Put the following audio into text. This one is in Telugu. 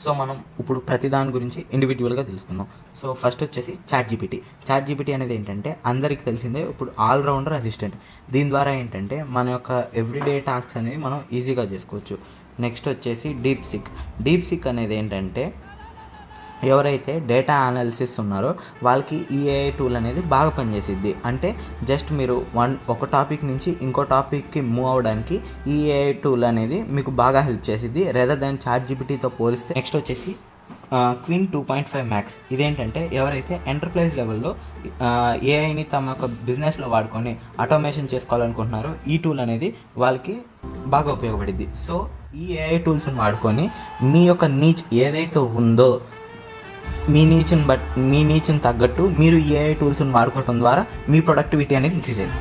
సో మనం ఇప్పుడు ప్రతి దాని గురించి ఇండివిజువల్గా తెలుసుకుందాం. సో ఫస్ట్ వచ్చేసి చాట్ జీపీటీ అనేది ఏంటంటే అందరికీ తెలిసిందే ఇప్పుడు ఆల్రౌండర్ అసిస్టెంట్. దీని ద్వారా ఏంటంటే మన యొక్క ఎవ్రీడే టాస్క్స్ అనేవి మనం ఈజీగా చేసుకోవచ్చు. నెక్స్ట్ వచ్చేసి డీప్ సిక్ అనేది ఏంటంటే ఎవరైతే డేటా అనాలిసిస్ ఉన్నారో వాళ్ళకి ఈ ఏఐ టూల్ అనేది బాగా పనిచేసిద్ది. అంటే జస్ట్ మీరు ఒక టాపిక్ నుంచి ఇంకో టాపిక్కి మూవ్ అవ్వడానికి ఈ ఏఐ టూల్ అనేది మీకు బాగా హెల్ప్ చేసిద్ది రేదర్ దాన్ చాట్ జీపీటీతో పోలిస్తే. నెక్స్ట్ వచ్చేసి క్విన్ 2.5 మ్యాక్స్. ఇదేంటంటే ఎవరైతే ఎంటర్ప్రైజ్ లెవెల్లో ఏఐని తమ యొక్క బిజినెస్లో వాడుకొని ఆటోమేషన్ చేసుకోవాలనుకుంటున్నారో ఈ టూల్ అనేది వాళ్ళకి బాగా ఉపయోగపడిద్ది. సో ఈ ఏఐ టూల్స్ని వాడుకొని మీ యొక్క నీచ్ ఏదైతే ఉందో మీ నీచుని తగ్గట్టు మీరు ఏఐ టూల్స్ని వాడుకోవడం ద్వారా మీ ప్రొడక్టివిటీ అనేది ఇంక్రీజ్ అయింది.